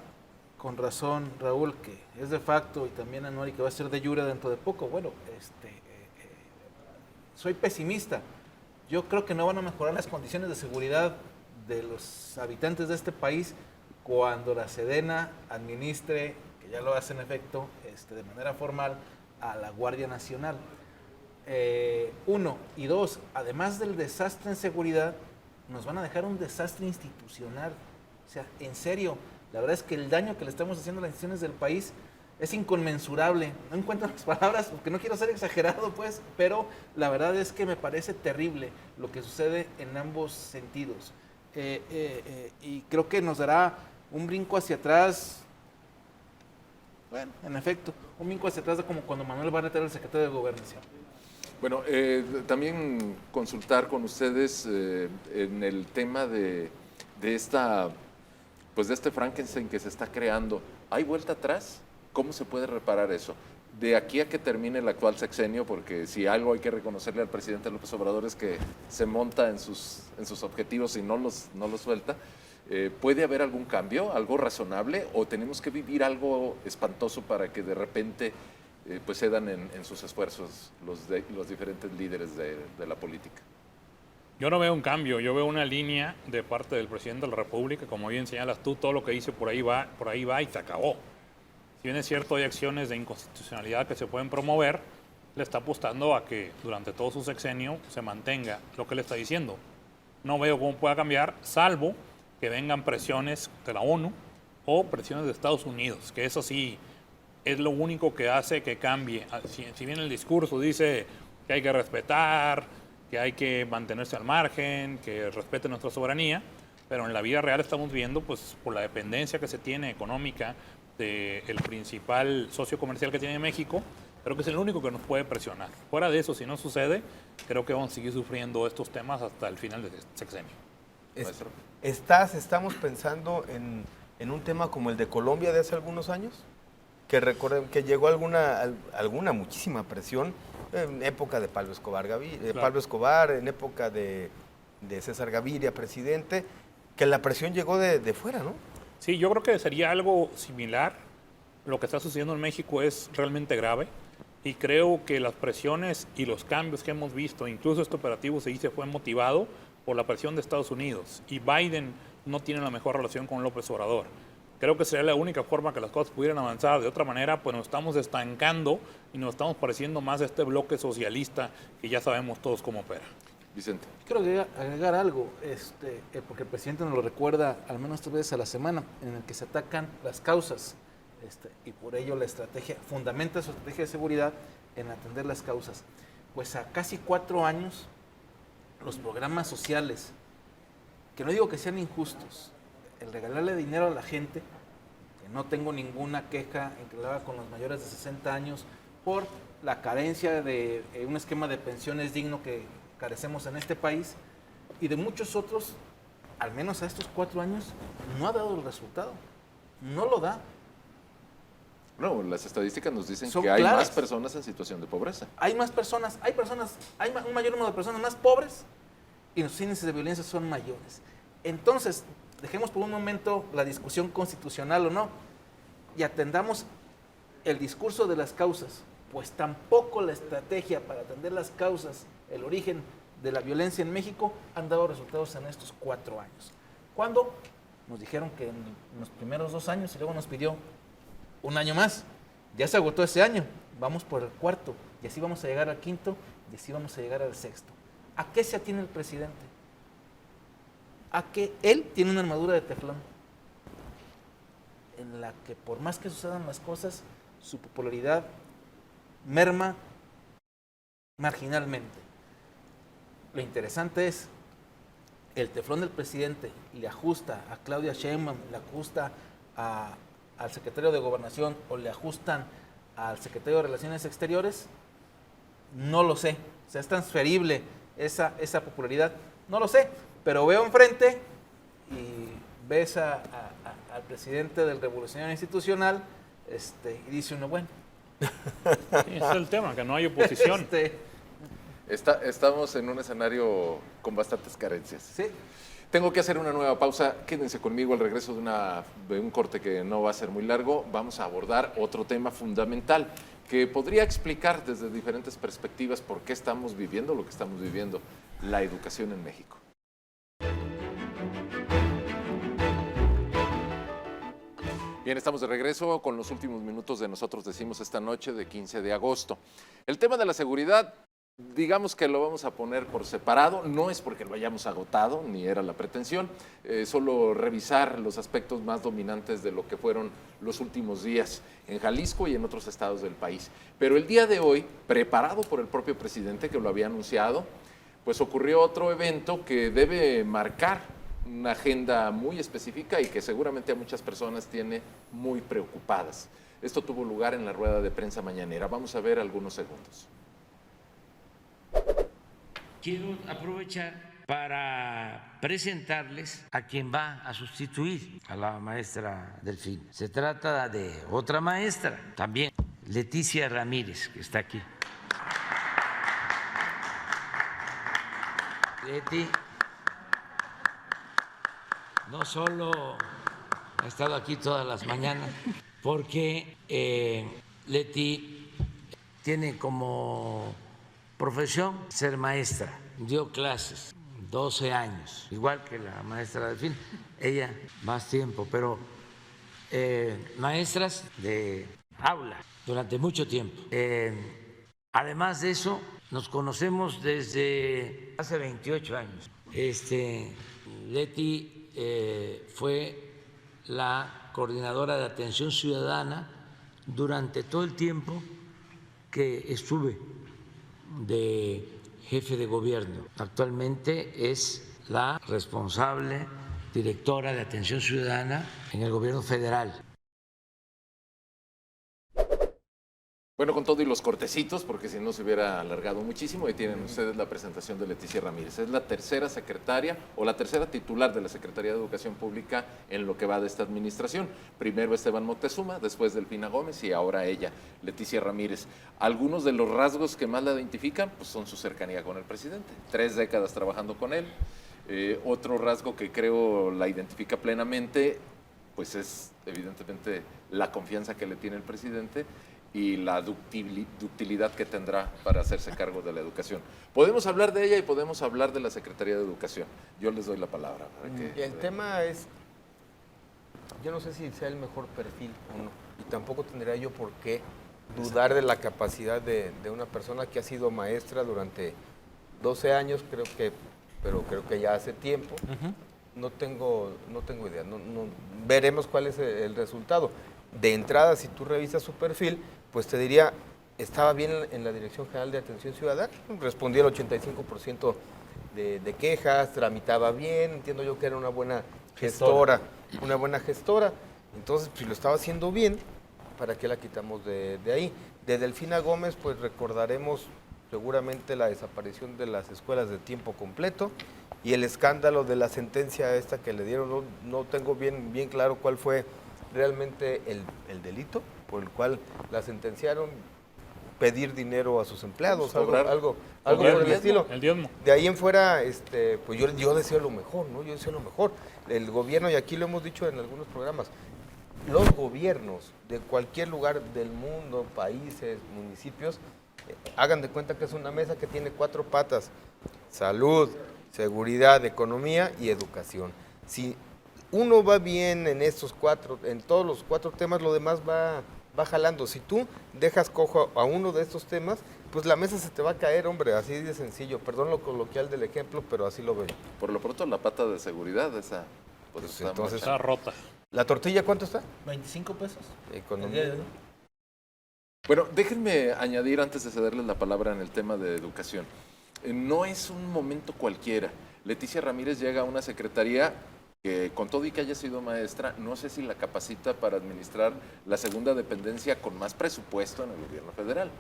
con razón Raúl que es de facto, y también Anuari que va a ser de jure dentro de poco. Bueno, soy pesimista. Yo creo que no van a mejorar las condiciones de seguridad de los habitantes de este país cuando la Sedena administre, que ya lo hace en efecto, de manera formal, a la Guardia Nacional. Uno, y dos, además del desastre en seguridad, nos van a dejar un desastre institucional. O sea, en serio, la verdad es que el daño que le estamos haciendo a las instituciones del país es inconmensurable. No encuentro las palabras porque no quiero ser exagerado, pues, pero la verdad es que me parece terrible lo que sucede en ambos sentidos. Y creo que nos dará un brinco hacia atrás. Bueno, en efecto, un brinco hacia atrás de como cuando Manuel Bartlett era el secretario de Gobernación. Bueno, también consultar con ustedes en el tema de esta, pues de este Frankenstein que se está creando. ¿Hay vuelta atrás? ¿Cómo se puede reparar eso? De aquí a que termine el actual sexenio, porque si algo hay que reconocerle al presidente López Obrador es que se monta en sus objetivos y no los suelta. ¿Puede haber algún cambio, algo razonable, o tenemos que vivir algo espantoso para que de repente pues cedan en sus esfuerzos los diferentes líderes de la política? Yo no veo un cambio, yo veo una línea de parte del presidente de la República. Como bien señalas tú, todo lo que dice por ahí va y se acabó. Si bien es cierto, hay acciones de inconstitucionalidad que se pueden promover, le está apostando a que durante todo su sexenio se mantenga lo que le está diciendo. No veo cómo pueda cambiar, salvo que vengan presiones de la ONU o presiones de Estados Unidos, que eso sí es lo único que hace que cambie. Si bien el discurso dice que hay que respetar, que hay que mantenerse al margen, que respete nuestra soberanía, pero en la vida real estamos viendo, pues, por la dependencia que se tiene económica del principal socio comercial que tiene México, creo que es el único que nos puede presionar. Fuera de eso, si no sucede, creo que vamos a seguir sufriendo estos temas hasta el final del sexenio. Estamos pensando en un tema como el de Colombia de hace algunos años, que recuerden que llegó alguna muchísima presión en época de Pablo Escobar, en época de César Gaviria, presidente, que la presión llegó de fuera, ¿no? Sí, yo creo que sería algo similar. Lo que está sucediendo en México es realmente grave y creo que las presiones y los cambios que hemos visto, incluso este operativo se dice fue motivado por la presión de Estados Unidos, y Biden no tiene la mejor relación con López Obrador. Creo que sería la única forma que las cosas pudieran avanzar. De otra manera, pues nos estamos estancando y nos estamos pareciendo más a este bloque socialista que ya sabemos todos cómo opera. Vicente. Quiero agregar algo, porque el presidente nos lo recuerda al menos 3 veces a la semana, en el que se atacan las causas, y por ello la estrategia, fundamenta su estrategia de seguridad en atender las causas. Pues a casi 4 años, los programas sociales, que no digo que sean injustos, el regalarle dinero a la gente, que no tengo ninguna queja en que lo haga con los mayores de 60 años, por la carencia de un esquema de pensiones digno que carecemos en este país, y de muchos otros, al menos a estos 4 años, no ha dado el resultado. No lo da. No, las estadísticas nos dicen Son que hay claras. más personas en situación de pobreza. Hay más personas, hay un mayor número de personas más pobres, y los índices de violencia son mayores. Entonces, dejemos por un momento la discusión constitucional o no, y atendamos el discurso de las causas, pues tampoco la estrategia para atender las causas, el origen de la violencia en México han dado resultados en estos 4 años. ¿Cuándo? Nos dijeron que en los primeros 2 años y luego nos pidió un año más. Ya se agotó ese año, vamos por el cuarto y así vamos a llegar al quinto y así vamos a llegar al sexto. ¿A qué se atiene el presidente? A que él tiene una armadura de teflón en la que por más que sucedan las cosas, su popularidad merma marginalmente. Lo interesante es, el teflón del presidente le ajusta a Claudia Sheinbaum, le ajusta al secretario de Gobernación o le ajustan al secretario de Relaciones Exteriores, no lo sé. O sea, es transferible esa popularidad, no lo sé, pero veo enfrente y ves al presidente del Revolucionario Institucional y dice uno, bueno. Sí, ese es el tema, que no hay oposición. Estamos en un escenario con bastantes carencias. Sí. Tengo que hacer una nueva pausa. Quédense conmigo al regreso de un corte que no va a ser muy largo. Vamos a abordar otro tema fundamental que podría explicar desde diferentes perspectivas por qué estamos viviendo lo que estamos viviendo, la educación en México. Bien, estamos de regreso con los últimos minutos de Nosotros Decimos esta noche de 15 de agosto. El tema de la seguridad, digamos que lo vamos a poner por separado, no es porque lo hayamos agotado, ni era la pretensión, solo revisar los aspectos más dominantes de lo que fueron los últimos días en Jalisco y en otros estados del país. Pero el día de hoy, preparado por el propio presidente que lo había anunciado, pues ocurrió otro evento que debe marcar una agenda muy específica y que seguramente a muchas personas tiene muy preocupadas. Esto tuvo lugar en la rueda de prensa mañanera. Vamos a ver algunos segundos. Quiero aprovechar para presentarles a quien va a sustituir a la maestra Delfín. Se trata de otra maestra también, Leticia Ramírez, que está aquí. Leti no solo ha estado aquí todas las mañanas, porque Leti tiene como profesión ser maestra, dio clases 12 años, igual que la maestra Delfín, ella más tiempo, pero maestras de aula durante mucho tiempo. Además de eso, nos conocemos desde hace 28 años. Leti fue la coordinadora de atención ciudadana durante todo el tiempo que estuve de jefe de gobierno. Actualmente es la responsable directora de atención ciudadana en el gobierno federal. Bueno, con todo y los cortecitos, porque si no se hubiera alargado muchísimo, ahí tienen ustedes la presentación de Leticia Ramírez. Es la tercera secretaria o la tercera titular de la Secretaría de Educación Pública en lo que va de esta administración. Primero Esteban Moctezuma, después Delfina Gómez y ahora ella, Leticia Ramírez. Algunos de los rasgos que más la identifican pues son su cercanía con el presidente. 3 décadas trabajando con él. Otro rasgo que creo la identifica plenamente pues es evidentemente la confianza que le tiene el presidente y la ductilidad que tendrá para hacerse cargo de la educación. Podemos hablar de ella y podemos hablar de la Secretaría de Educación. Yo les doy la palabra. El tema es, yo no sé si sea el mejor perfil o no, y tampoco tendría yo por qué dudar de la capacidad de una persona que ha sido maestra durante 12 años, pero creo que ya hace tiempo. No tengo idea, veremos cuál es el resultado. De entrada, si tú revisas su perfil, pues te diría, estaba bien en la Dirección General de Atención Ciudadana, respondía el 85% de quejas, tramitaba bien, entiendo yo que era una buena gestora. Entonces, si lo estaba haciendo bien, ¿para qué la quitamos de ahí? De Delfina Gómez, pues recordaremos seguramente la desaparición de las escuelas de tiempo completo y el escándalo de la sentencia esta que le dieron. No tengo bien claro cuál fue realmente el delito por el cual la sentenciaron, pedir dinero a sus empleados, algo por el estilo. El diezmo. De ahí en fuera, pues yo deseo lo mejor, ¿no? Yo deseo lo mejor. El gobierno, y aquí lo hemos dicho en algunos programas, los gobiernos de cualquier lugar del mundo, países, municipios, hagan de cuenta que es una mesa que tiene 4 patas. salud, seguridad, economía y educación. Si uno va bien en todos los 4 temas, lo demás va jalando. Si tú dejas cojo a uno de estos temas, pues la mesa se te va a caer, hombre, así de sencillo. Perdón lo coloquial del ejemplo, pero así lo veo. Por lo pronto la pata de seguridad, esa pues Pues está entonces- Está rota. ¿La tortilla cuánto está? 25 pesos. El día Economía. de hoy. Bueno, déjenme añadir antes de cederles la palabra en el tema de educación. No es un momento cualquiera. Leticia Ramírez llega a una secretaría que, con todo y que haya sido maestra, no sé si la capacita para administrar la segunda dependencia con más presupuesto en el gobierno federal.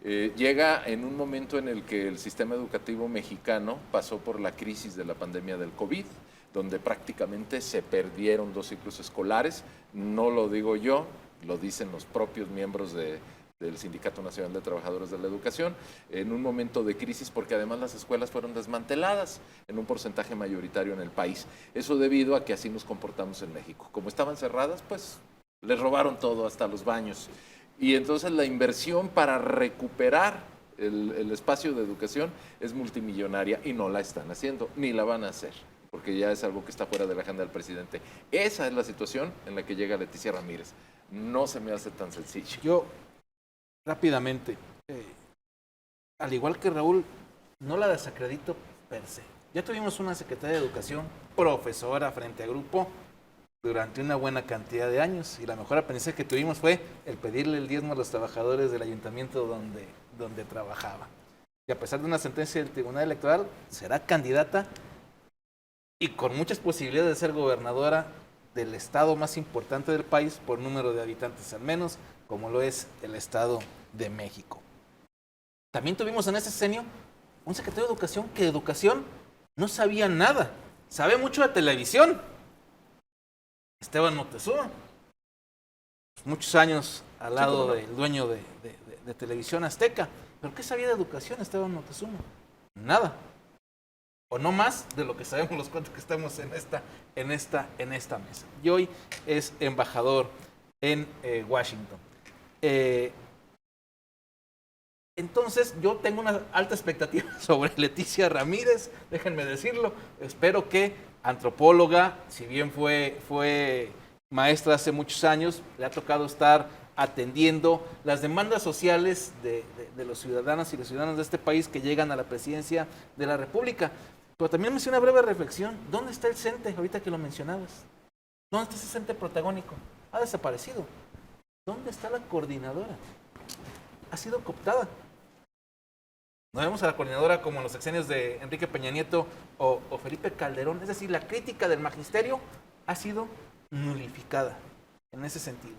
Llega en un momento en el que el sistema educativo mexicano pasó por la crisis de la pandemia del COVID, donde prácticamente se perdieron 2 ciclos escolares. No lo digo yo, lo dicen los propios miembros del Sindicato Nacional de Trabajadores de la Educación, en un momento de crisis porque además las escuelas fueron desmanteladas en un porcentaje mayoritario en el país. Eso debido a que así nos comportamos en México. Como estaban cerradas, pues les robaron todo, hasta los baños. Y entonces la inversión para recuperar el espacio de educación es multimillonaria y no la están haciendo, ni la van a hacer, porque ya es algo que está fuera de la agenda del presidente. Esa es la situación en la que llega Leticia Ramírez. No se me hace tan sencillo. Yo, rápidamente, al igual que Raúl, no la desacredito per se. Ya tuvimos una secretaria de Educación, profesora frente a grupo, durante una buena cantidad de años, y la mejor aprendizaje que tuvimos fue el pedirle el diezmo a los trabajadores del ayuntamiento donde trabajaba. Y a pesar de una sentencia del Tribunal Electoral, será candidata y con muchas posibilidades de ser gobernadora del estado más importante del país por número de habitantes al menos, como lo es el Estado de México. También tuvimos en ese sexenio un secretario de Educación que de educación no sabía nada, sabe mucho de televisión. Esteban Moctezuma, muchos años al lado cómo no. del dueño de Televisión Azteca. ¿Pero qué sabía de educación Esteban Moctezuma? Nada. O no más de lo que sabemos los 4 que estamos en esta mesa. Y hoy es embajador en Washington. Entonces yo tengo una alta expectativa sobre Leticia Ramírez, déjenme decirlo. Espero que antropóloga, si bien fue maestra hace muchos años, le ha tocado estar atendiendo las demandas sociales de los ciudadanos y los ciudadanos de este país que llegan a la presidencia de la República. Pero también me hice una breve reflexión. ¿Dónde está el CENTE ahorita que lo mencionabas? ¿Dónde está ese CENTE protagónico? Ha desaparecido. ¿Dónde está la coordinadora? Ha sido cooptada. No vemos a la coordinadora como en los sexenios de Enrique Peña Nieto o Felipe Calderón. Es decir, la crítica del magisterio ha sido nulificada en ese sentido.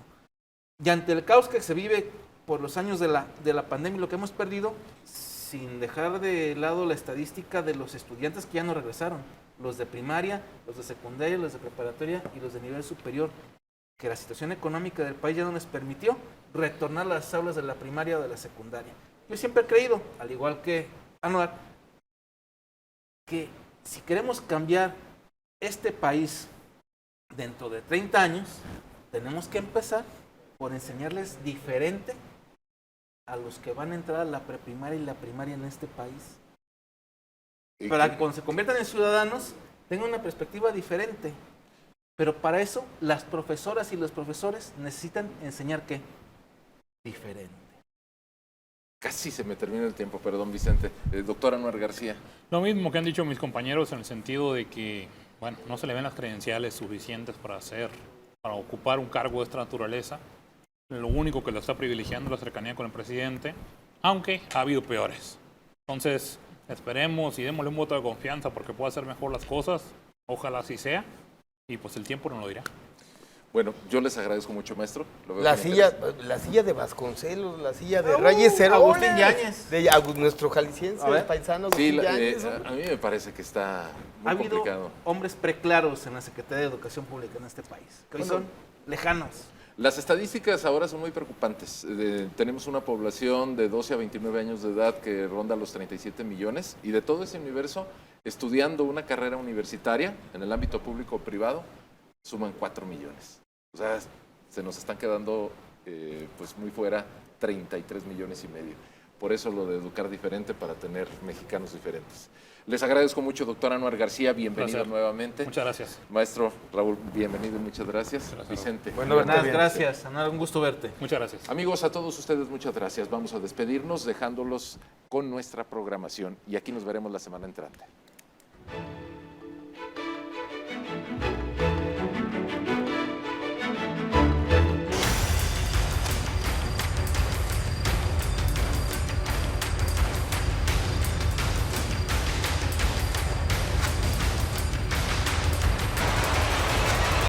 Y ante el caos que se vive por los años de la pandemia, lo que hemos perdido, sin dejar de lado la estadística de los estudiantes que ya no regresaron, los de primaria, los de secundaria, los de preparatoria y los de nivel superior, que la situación económica del país ya no les permitió retornar a las aulas de la primaria o de la secundaria. Yo siempre he creído, al igual que Anuar, que si queremos cambiar este país dentro de 30 años, tenemos que empezar por enseñarles diferente a los que van a entrar a la preprimaria y la primaria en este país. Para que cuando se conviertan en ciudadanos tengan una perspectiva diferente. Pero para eso las profesoras y los profesores necesitan enseñar ¿qué? Diferente. Casi se me termina el tiempo, perdón Vicente. Doctor Anuar García. Lo mismo que han dicho mis compañeros en el sentido de que, bueno, no se le ven las credenciales suficientes para ocupar un cargo de esta naturaleza. Lo único que lo está privilegiando es la cercanía con el presidente, aunque ha habido peores. Entonces, esperemos y démosle un voto de confianza porque pueda hacer mejor las cosas. Ojalá así sea. Y pues el tiempo nos lo dirá. Bueno, yo les agradezco mucho, maestro. Lo veo La con silla interés. de Vasconcelos, la silla de Reyes Cero Agustín Goles, Yáñez. de nuestro jalisciense, A ver. el paisano Sí, Agustín Yáñez. a mí me parece que está Ha muy habido complicado. hombres preclaros en la Secretaría de Educación Pública en este país, que hoy Bueno. son lejanos. Las estadísticas ahora son muy preocupantes. Tenemos una población de 12 a 29 años de edad que ronda los 37 millones y de todo ese universo, estudiando una carrera universitaria en el ámbito público o privado, suman 4 millones. O sea, se nos están quedando pues muy fuera 33 millones y medio. por eso lo de educar diferente para tener mexicanos diferentes. Les agradezco mucho, doctor Anuar García, bienvenido Placer. nuevamente. Muchas gracias. Maestro Raúl, bienvenido y muchas gracias. Gracias. Vicente. Bueno, verte Buenas, bien. gracias, Anuar, un gusto verte. Muchas gracias. Amigos, a todos ustedes muchas gracias. Vamos a despedirnos dejándolos con nuestra programación y aquí nos veremos la semana entrante.